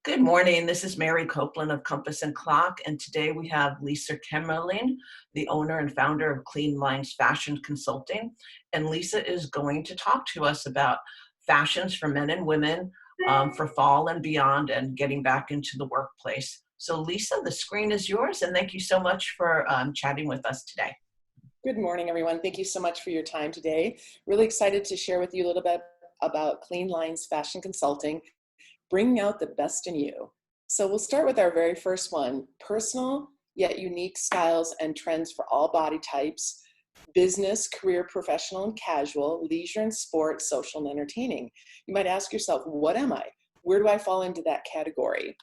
Good morning. This is Mary Copeland of Compass and Clock, and today we have Lisa Kemmerling, the owner and founder of Clean Lines Fashion Consulting. And Lisa is going to talk to us about fashions for men and women for fall and beyond and getting back into the workplace. So Lisa, the screen is yours, and thank you so much for chatting with us today. Good morning, everyone. Thank you so much for your time today. Really excited to share with you a little bit about Clean Lines Fashion Consulting, bringing out the best in you. So we'll start with our very first one, personal yet unique styles and trends for all body types, business, career, professional, and casual, leisure and sport, social, and entertaining. You might ask yourself, what am I? Where do I fall into that category?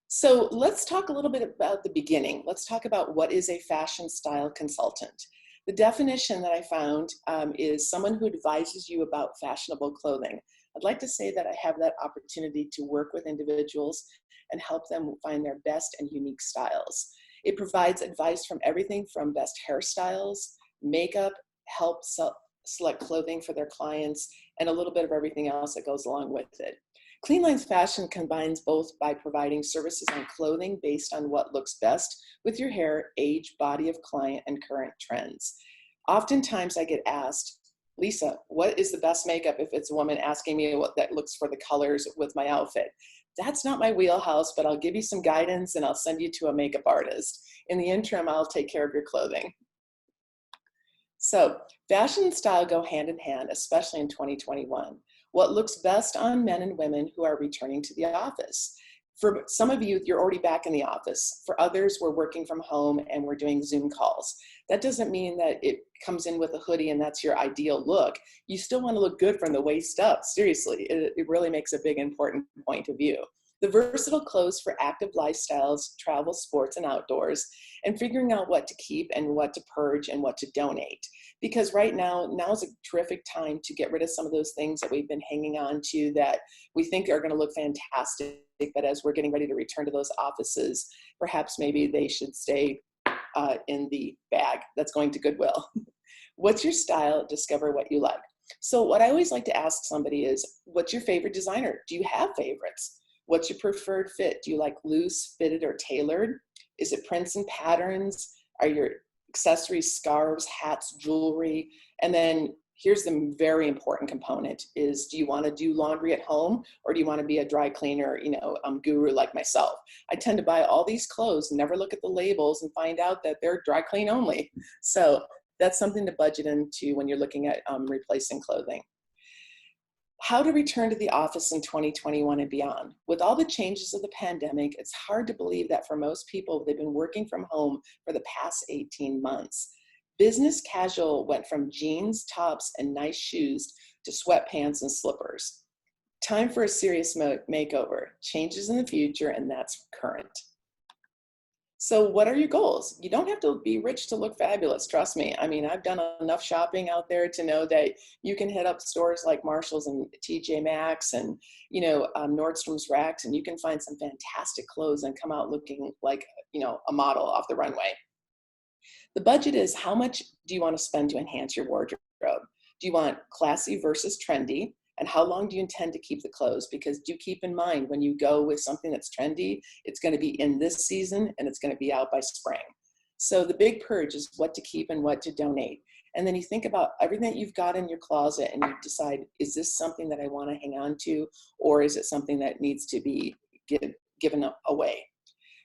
So let's talk a little bit about the beginning. Let's talk about what is a fashion style consultant. The definition that I found is someone who advises you about fashionable clothing. I'd like to say that I have that opportunity to work with individuals and help them find their best and unique styles. It provides advice from everything from best hairstyles, makeup, help select clothing for their clients, and a little bit of everything else that goes along with it. Clean Lines Fashion combines both by providing services on clothing based on what looks best with your hair, age, body of client, and current trends. Oftentimes I get asked, Lisa, what is the best makeup if it's a woman asking me what that looks for the colors with my outfit? That's not my wheelhouse, but I'll give you some guidance and I'll send you to a makeup artist. In the interim, I'll take care of your clothing. So fashion and style go hand in hand, especially in 2021. What looks best on men and women who are returning to the office. For some of you, you're already back in the office. For others, we're working from home and we're doing Zoom calls. That doesn't mean that it comes in with a hoodie and that's your ideal look. You still want to look good from the waist up. Seriously, it really makes a big important point of view. The versatile clothes for active lifestyles, travel, sports, and outdoors, and figuring out what to keep and what to purge and what to donate. Because right now is a terrific time to get rid of some of those things that we've been hanging on to that we think are going to look fantastic, but as we're getting ready to return to those offices, perhaps maybe they should stay in the bag that's going to Goodwill. What's your style? Discover what you like. So what I always like to ask somebody is, what's your favorite designer? Do you have favorites? What's your preferred fit? Do you like loose, fitted, or tailored? Is it prints and patterns? Are your accessories, scarves, hats, jewelry? And then here's the very important component is, do you want to do laundry at home or do you want to be a dry cleaner, guru like myself? I tend to buy all these clothes, never look at the labels and find out that they're dry clean only. So that's something to budget into when you're looking at replacing clothing. How to return to the office in 2021 and beyond. With all the changes of the pandemic, it's hard to believe that for most people, they've been working from home for the past 18 months. Business casual went from jeans, tops, and nice shoes to sweatpants and slippers. Time for a serious makeover. Changes in the future, and that's current. So what are your goals? You don't have to be rich to look fabulous, trust me. I mean, I've done enough shopping out there to know that you can hit up stores like Marshall's and TJ Maxx and, Nordstrom's Racks, and you can find some fantastic clothes and come out looking like, a model off the runway. The budget is, how much do you want to spend to enhance your wardrobe? Do you want classy versus trendy? And how long do you intend to keep the clothes? Because do keep in mind, when you go with something that's trendy, it's going to be in this season and it's going to be out by spring. So the big purge is what to keep and what to donate. And then you think about everything that you've got in your closet and you decide, is this something that I want to hang on to? Or is it something that needs to be given away?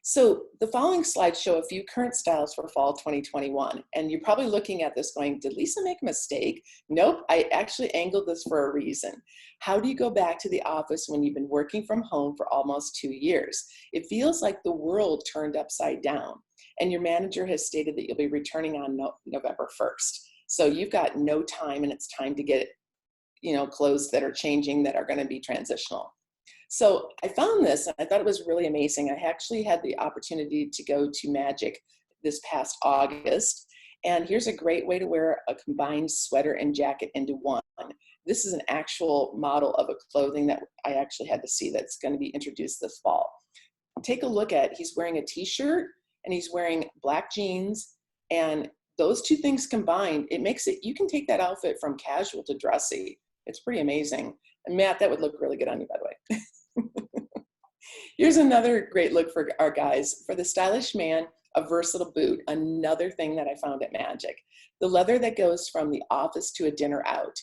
So the following slides show a few current styles for fall 2021. And you're probably looking at this going, did Lisa make a mistake? Nope, I actually angled this for a reason. How do you go back to the office when you've been working from home for almost 2 years? It feels like the world turned upside down. And your manager has stated that you'll be returning on November 1st. So you've got no time, and it's time to get, clothes that are changing that are going to be transitional. So I found this and I thought it was really amazing. I actually had the opportunity to go to Magic this past August. And here's a great way to wear a combined sweater and jacket into one. This is an actual model of a clothing that I actually had to see that's going to be introduced this fall. Take a look at, he's wearing a t-shirt and he's wearing black jeans, and those two things combined, it makes it, you can take that outfit from casual to dressy. It's pretty amazing. And Matt, that would look really good on you, by the way. Here's another great look for our guys. For the stylish man, a versatile boot, another thing that I found at Magic. The leather that goes from the office to a dinner out.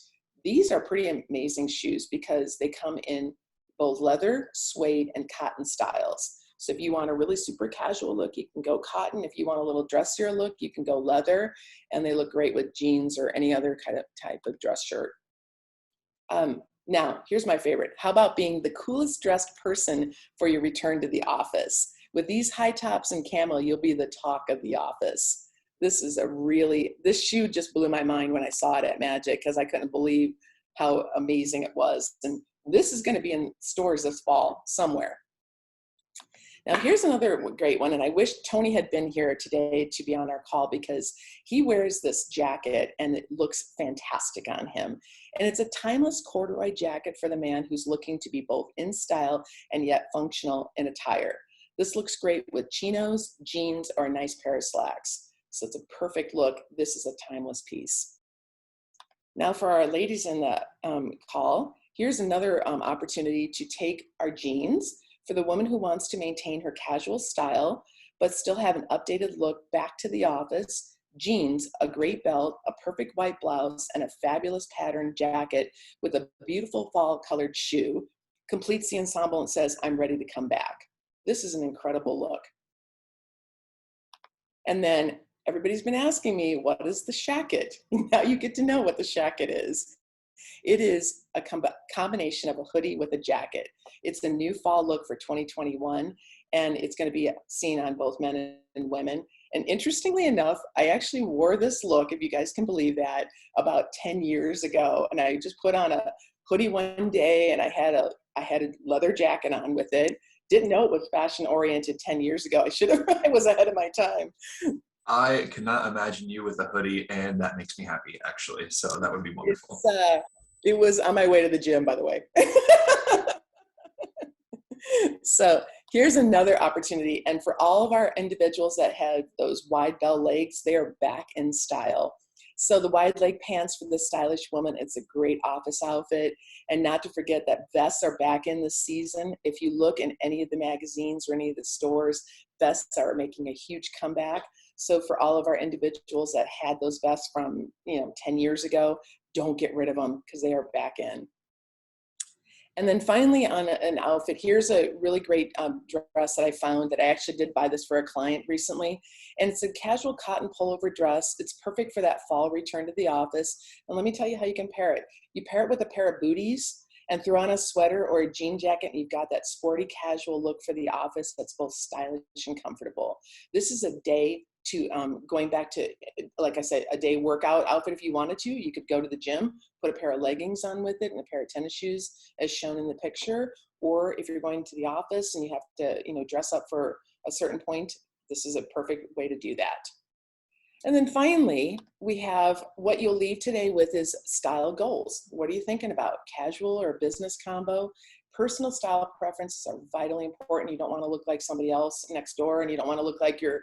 These are pretty amazing shoes because they come in both leather, suede, and cotton styles. So if you want a really super casual look, you can go cotton. If you want a little dressier look, you can go leather, and they look great with jeans or any other kind of type of dress shirt. Now, here's my favorite. How about being the coolest dressed person for your return to the office? With these high tops and camo, you'll be the talk of the office. This shoe just blew my mind when I saw it at Magic because I couldn't believe how amazing it was. And this is going to be in stores this fall somewhere. Now, here's another great one, and I wish Tony had been here today to be on our call because he wears this jacket and it looks fantastic on him. And it's a timeless corduroy jacket for the man who's looking to be both in style and yet functional in attire. This looks great with chinos, jeans, or a nice pair of slacks. So it's a perfect look. This is a timeless piece. Now for our ladies in the call, here's another opportunity to take our jeans. For the woman who wants to maintain her casual style, but still have an updated look back to the office, jeans, a great belt, a perfect white blouse, and a fabulous patterned jacket with a beautiful fall colored shoe completes the ensemble and says, I'm ready to come back. This is an incredible look. And then everybody's been asking me, what is the shacket? Now you get to know what the shacket is. It is a combination of a hoodie with a jacket. It's the new fall look for 2021, and it's going to be seen on both men and women. And interestingly enough, I actually wore this look, if you guys can believe that, about 10 years ago. And I just put on a hoodie one day, and I had a leather jacket on with it. Didn't know it was fashion oriented 10 years ago. I was ahead of my time. I cannot imagine you with a hoodie, and that makes me happy, actually. So that would be wonderful. It was on my way to the gym, by the way. So here's another opportunity. And for all of our individuals that have those wide bell legs, they are back in style. So the wide leg pants for the stylish woman, it's a great office outfit. And not to forget that vests are back in this season. If you look in any of the magazines or any of the stores, vests are making a huge comeback. So for all of our individuals that had those vests from 10 years ago, don't get rid of them because they are back in. And then finally on an outfit, here's a really great dress that I found that I actually did buy this for a client recently. And it's a casual cotton pullover dress. It's perfect for that fall return to the office. And let me tell you how you can pair it. You pair it with a pair of booties and throw on a sweater or a jean jacket, and you've got that sporty casual look for the office that's both stylish and comfortable. This is a day to going back to, like I said, a day workout outfit. If you wanted to, you could go to the gym, put a pair of leggings on with it and a pair of tennis shoes as shown in the picture. Or if you're going to the office and you have to, dress up for a certain point, this is a perfect way to do that. And then finally, we have what you'll leave today with is style goals. What are you thinking about? Casual or business combo? Personal style preferences are vitally important. You don't want to look like somebody else next door, and you don't want to look like your,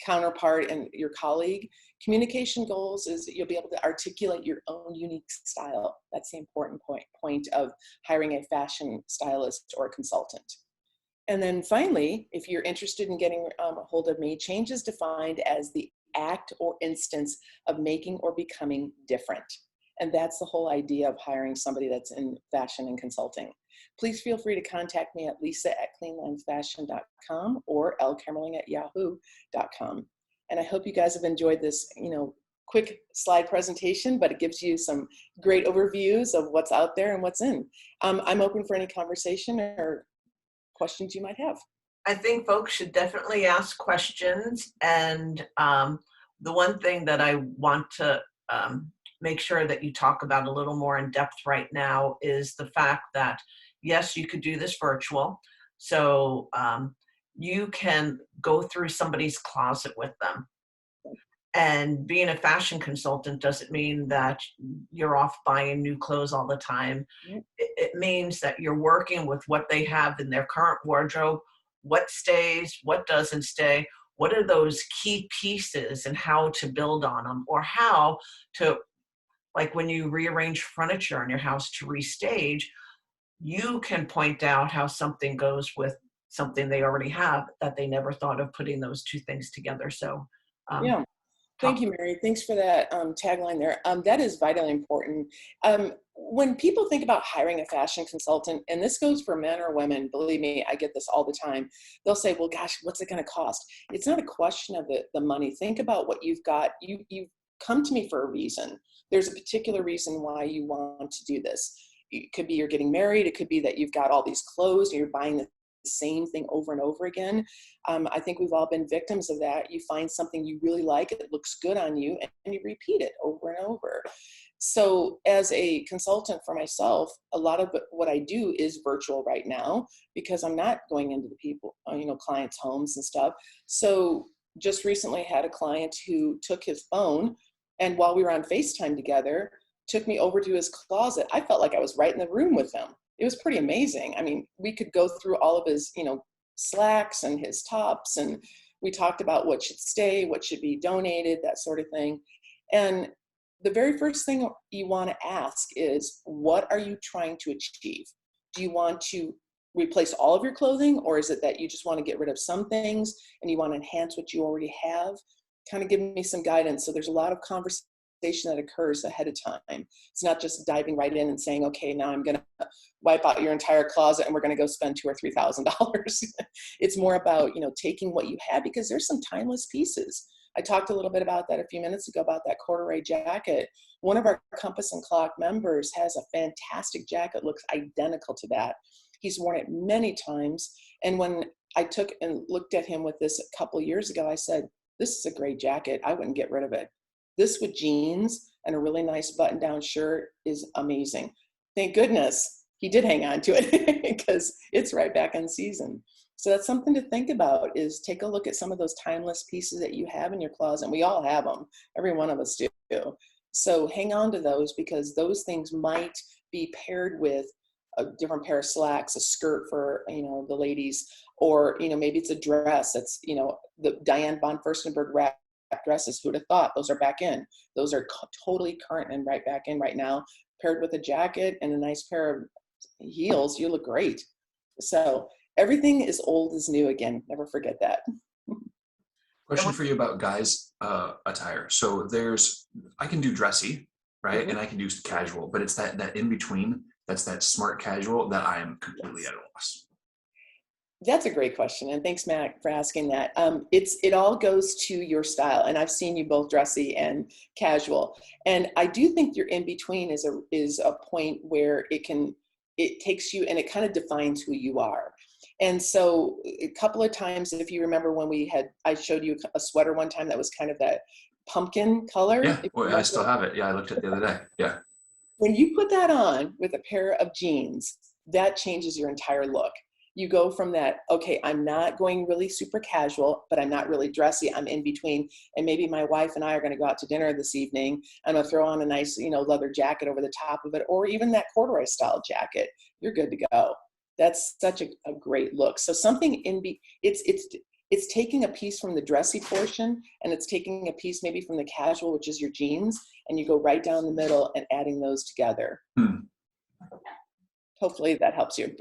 counterpart and your colleague. Communication goals is that you'll be able to articulate your own unique style. That's the important point of hiring a fashion stylist or consultant. And then finally, if you're interested in getting a hold of me, change is defined as the act or instance of making or becoming different. And that's the whole idea of hiring somebody that's in fashion and consulting. Please feel free to contact me at lisa@cleanlinesfashion.com or lkemmerling@yahoo.com. And I hope you guys have enjoyed this, quick slide presentation, but it gives you some great overviews of what's out there and what's in. I'm open for any conversation or questions you might have. I think folks should definitely ask questions. And the one thing that I want to make sure that you talk about a little more in depth right now is the fact that, yes, you could do this virtual. So you can go through somebody's closet with them. And being a fashion consultant doesn't mean that you're off buying new clothes all the time. It means that you're working with what they have in their current wardrobe, what stays, what doesn't stay, what are those key pieces and how to build on them, or how to, like when you rearrange furniture in your house to restage, you can point out how something goes with something they already have that they never thought of putting those two things together. So um, Yeah. Thank talk. you, Mary. Thanks for that tagline there. That is vitally important. When people think about hiring a fashion consultant, and this goes for men or women, believe me, I get this all the time. They'll say, well, gosh, what's it going to cost? It's not a question of the money. Think about what you've got. You've come to me for a reason. There's a particular reason why you want to do this. It could be you're getting married. It could be that you've got all these clothes and you're buying the same thing over and over again. I think we've all been victims of that. You find something you really like, it looks good on you, and you repeat it over and over. So as a consultant for myself, a lot of what I do is virtual right now because I'm not going into the people, clients' homes and stuff. So just recently had a client who took his phone, and while we were on FaceTime together, took me over to his closet. I felt like I was right in the room with him. It was pretty amazing. I mean, we could go through all of his, slacks and his tops, and we talked about what should stay, what should be donated, that sort of thing. And the very first thing you want to ask is, what are you trying to achieve? Do you want to replace all of your clothing, or is it that you just want to get rid of some things and you want to enhance what you already have? Kind of give me some guidance. So there's a lot of conversation that occurs ahead of time. It's not just diving right in and saying, okay, now I'm going to wipe out your entire closet and we're going to go spend $2,000 or $3,000. It's more about, taking what you have, because there's some timeless pieces. I talked a little bit about that a few minutes ago about that corduroy jacket. One of our Compass and Clock members has a fantastic jacket, looks identical to that. He's worn it many times. And when I took and looked at him with this a couple of years ago, I said, this is a great jacket. I wouldn't get rid of it. This with jeans and a really nice button-down shirt is amazing. Thank goodness he did hang on to it because it's right back in season. So that's something to think about, is take a look at some of those timeless pieces that you have in your closet. And we all have them. Every one of us do. So hang on to those, because those things might be paired with a different pair of slacks, a skirt for, the ladies, or, maybe it's a dress that's, the Diane von Furstenberg wrap dresses. Who'd have thought? Those are back in. Those are totally current and right back in right now. Paired with a jacket and a nice pair of heels, you look great. So everything is old is new again. Never forget that. Question for you about guys' attire. So I can do dressy, right? Mm-hmm. And I can do casual, but it's that in between, that's that smart casual that I am completely at a loss. That's a great question, and thanks, Matt, for asking that. It all goes to your style, and I've seen you both dressy and casual, and I do think your in between is a point where it takes you and it kind of defines who you are. And so a couple of times, if you remember when I showed you a sweater one time that was kind of that pumpkin color. Yeah, well, I still have it. Yeah, I looked at it the other day. Yeah. When you put that on with a pair of jeans, that changes your entire look. You go from that, okay, I'm not going really super casual, but I'm not really dressy. I'm in between. And maybe my wife and I are going to go out to dinner this evening. I'm going to throw on a nice, leather jacket over the top of it, or even that corduroy style jacket. You're good to go. That's such a great look. So something it's taking a piece from the dressy portion, and it's taking a piece maybe from the casual, which is your jeans, and you go right down the middle and adding those together. Hopefully that helps you.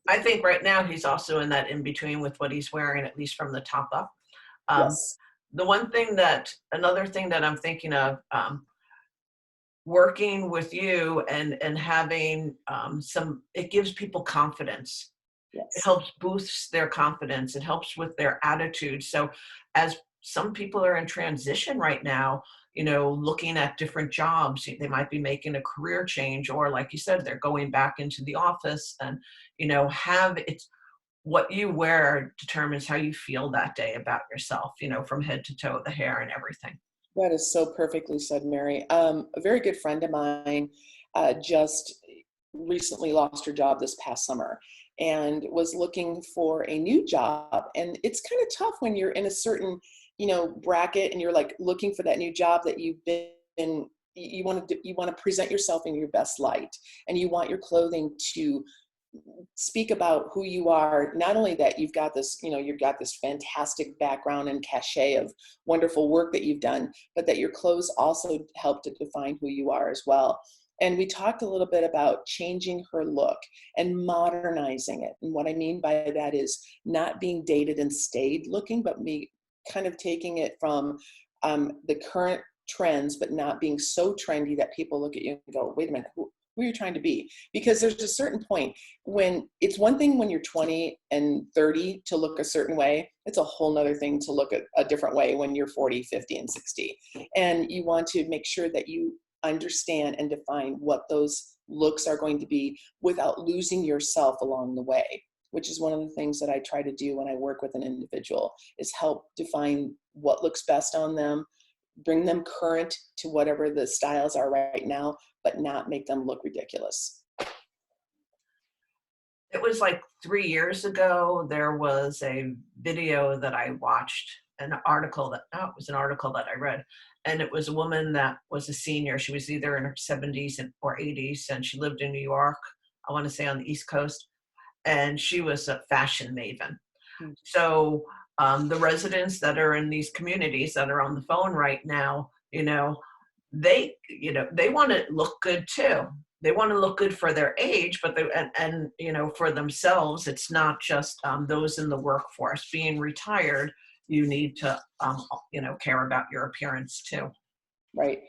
I think right now he's also in that in between with what he's wearing, at least from the top up. Yes. Another thing that I'm thinking of, working with you and having it gives people confidence. Yes. It helps boost their confidence. It helps with their attitude. So as some people are in transition right now, looking at different jobs, they might be making a career change, or like you said, they're going back into the office, and, what you wear determines how you feel that day about yourself, from head to toe, the hair and everything. That is so perfectly said, Mary. A very good friend of mine just recently lost her job this past summer and was looking for a new job. And it's kind of tough when you're in a certain, bracket, and you're like looking for that new job that you've been, you want to present yourself in your best light, and you want your clothing to speak about who you are. Not only that you've got this, you've got this fantastic background and cachet of wonderful work that you've done, but that your clothes also help to define who you are as well. And we talked a little bit about changing her look and modernizing it. And what I mean by that is not being dated and staid looking, but me kind of taking it from the current trends, but not being so trendy that people look at you and go, wait a minute, who are you trying to be? Because there's a certain point when it's one thing when you're 20 and 30 to look a certain way. It's a whole nother thing to look at a different way when you're 40, 50, and 60. And you want to make sure that you understand and define what those looks are going to be without losing yourself along the way, which is one of the things that I try to do when I work with an individual, is help define what looks best on them, bring them current to whatever the styles are right now, but not make them look ridiculous. It was like 3 years ago, there was a video that I watched, it was an article that I read. And it was a woman that was a senior. She was either in her 70s or 80s, and she lived in New York, I want to say on the East Coast. And she was a fashion maven. So the residents that are in these communities that are on the phone right now, they want to look good too. They want to look good for their age, but and for themselves. It's not just those in the workforce. Being retired, you need to care about your appearance too. Right.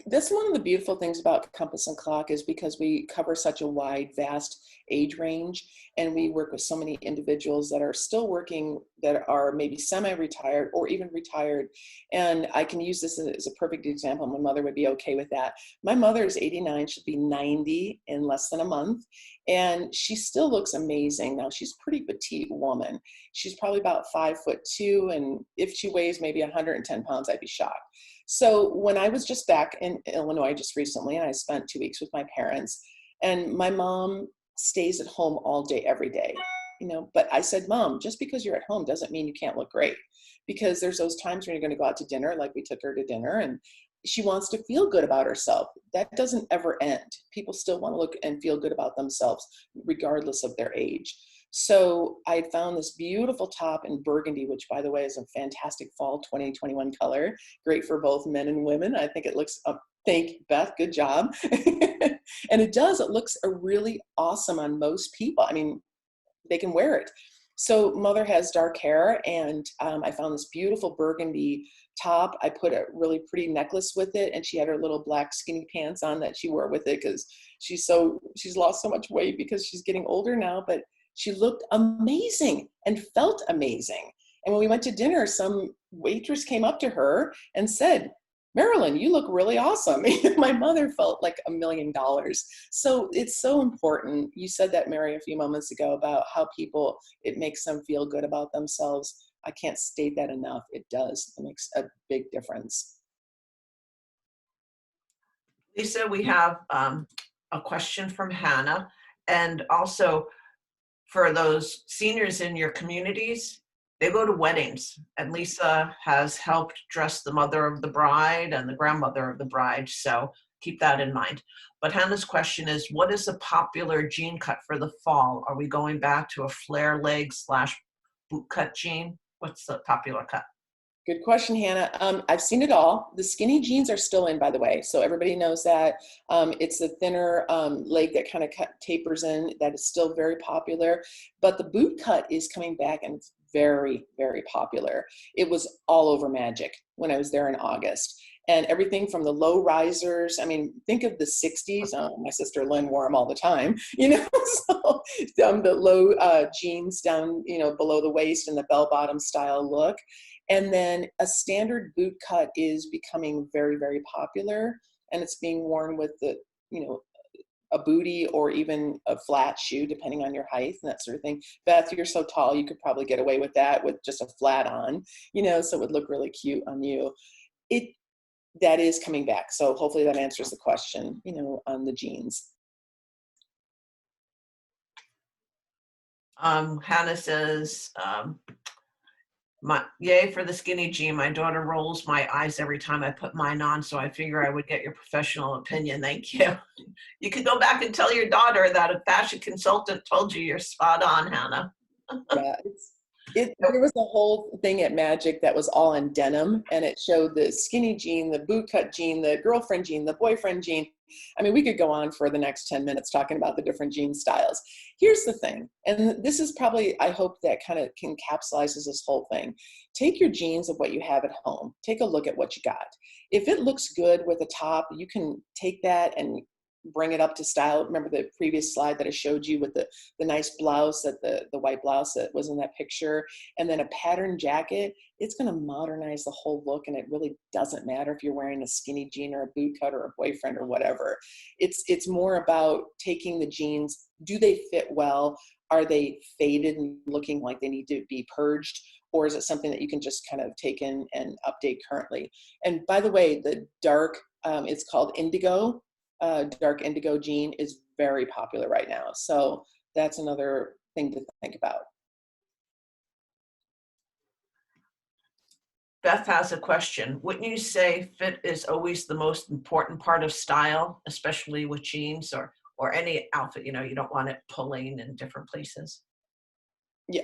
That's one of the beautiful things about Compass and Clock, is because we cover such a wide, vast age range, and we work with so many individuals that are still working, that are maybe semi-retired or even retired. And I can use this as a perfect example. My mother would be okay with that. My mother is 89, she'll be 90 in less than a month, and she still looks amazing. Now, she's a pretty petite woman. She's probably about 5'2", and if she weighs maybe 110 pounds, I'd be shocked. So when I was just back in Illinois just recently, and I spent 2 weeks with my parents, and my mom stays at home all day, every day, but I said, Mom, just because you're at home doesn't mean you can't look great, because there's those times when you're going to go out to dinner, like we took her to dinner, and she wants to feel good about herself. That doesn't ever end. People still want to look and feel good about themselves, regardless of their age. So I had found this beautiful top in burgundy, which, by the way, is a fantastic fall 2021 color, great for both men and women. I think it looks, thank you, Beth, good job. And it looks really awesome on most people. I mean, they can wear it. So Mother has dark hair, and I found this beautiful burgundy top. I put a really pretty necklace with it, and she had her little black skinny pants on that she wore with it, because she's lost so much weight because she's getting older now, but she looked amazing and felt amazing. And when we went to dinner, some waitress came up to her and said, Marilyn, you look really awesome. My mother felt like $1 million. So it's so important. You said that, Mary, a few moments ago, about how it makes them feel good about themselves. I can't state that enough. It does. It makes a big difference. Lisa, we have a question from Hannah, and also for those seniors in your communities, they go to weddings, and Lisa has helped dress the mother of the bride and the grandmother of the bride, so keep that in mind. But Hannah's question is, what is a popular jean cut for the fall? Are we going back to a flare leg / boot cut jean? What's the popular cut? Good question, Hannah. I've seen it all. The skinny jeans are still in, by the way, so everybody knows that. It's the thinner leg that kind of tapers in. That is still very popular. But the boot cut is coming back, and it's very, very popular. It was all over Magic when I was there in August. And everything from the low risers, I mean, think of the 60s. My sister Lynn wore them all the time, so the low jeans down, below the waist, and the bell-bottom style look. And then a standard boot cut is becoming very, very popular, and it's being worn with a bootie or even a flat shoe, depending on your height and that sort of thing. Beth, you're so tall, you could probably get away with that with just a flat on, so it would look really cute on you. That is coming back. So hopefully that answers the question, on the jeans. Hannah says, yay for the skinny jean. My daughter rolls my eyes every time I put mine on, so I figure I would get your professional opinion. Thank you. You could go back and tell your daughter that a fashion consultant told you you're spot on, Hannah. Yeah, there was a whole thing at Magic that was all in denim, and it showed the skinny jean, the boot cut jean, the girlfriend jean, the boyfriend jean. I mean, we could go on for the next 10 minutes talking about the different jean styles. Here's the thing, and this is probably, I hope that kind of encapsulates this whole thing. Take your jeans of what you have at home. Take a look at what you got. If it looks good with a top, you can take that and bring it up to style. Remember the previous slide that I showed you with the nice blouse, that the white blouse that was in that picture, and then a patterned jacket. It's going to modernize the whole look, and it really doesn't matter if you're wearing a skinny jean or a boot cut or a boyfriend or whatever. It's more about taking the jeans. Do they fit well? Are they faded and looking like they need to be purged? Or is it something that you can just kind of take in and update currently? And by the way, the dark, it's called indigo. Dark indigo jean is very popular right now. So that's another thing to think about. Beth has a question. Wouldn't you say fit is always the most important part of style, especially with jeans or any outfit? You know, you don't want it pulling in different places. Yeah.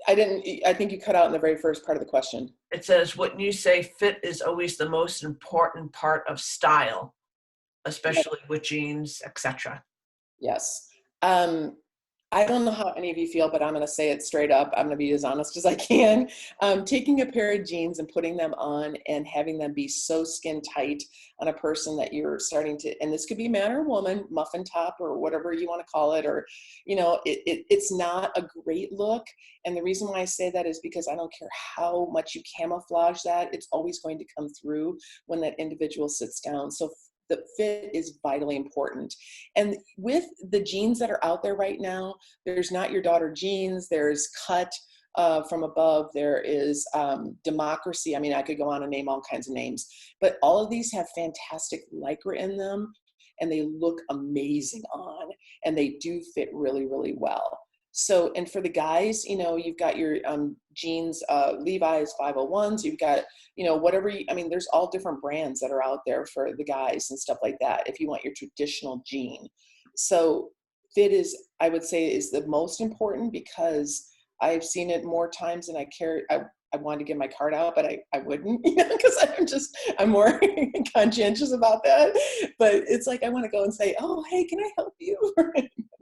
I think you cut out in the very first part of the question. It says, wouldn't you say fit is always the most important part of style, especially with jeans, etc.? Yes. I don't know how any of you feel, but I'm going to say it straight up. I'm going to be as honest as I can. Taking a pair of jeans and putting them on and having them be so skin tight on a person that you're starting to, and this could be man or woman, muffin top or whatever you want to call it, or, you know, it's not a great look. And the reason why I say that is because I don't care how much you camouflage that, it's always going to come through when that individual sits down. So the fit is vitally important. And with the jeans that are out there right now, there's Not Your Daughter jeans, there's Cut from Above, there is Democracy. I mean, I could go on and name all kinds of names, but all of these have fantastic Lycra in them, and they look amazing on, and they do fit really, really well. So, and for the guys, you know, you've got your jeans, Levi's 501s, you've got, you know, whatever, I mean, there's all different brands that are out there for the guys and stuff like that, if you want your traditional jean. So fit is, I would say, is the most important, because I've seen it more times than I care. I wanted to get my card out, but I wouldn't, you know, because I'm more conscientious about that. But it's like, I want to go and say, oh, hey, can I help you?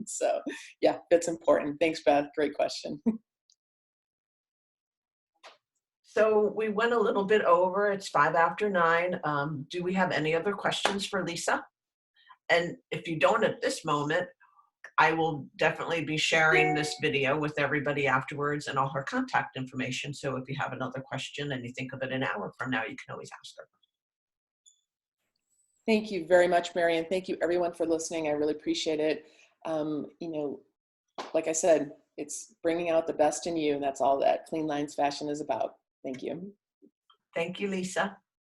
So yeah, that's important. Thanks, Beth. Great question. So we went a little bit over. It's 5 after 9. Do we have any other questions for Lisa? And if you don't at this moment, I will definitely be sharing this video with everybody afterwards and all her contact information. So if you have another question and you think of it an hour from now, you can always ask her. Thank you very much, Mary, and thank you everyone for listening. I really appreciate it. You know, like I said, it's bringing out the best in you, and that's all that Clean Lines Fashion is about. Thank you. Thank you, Lisa.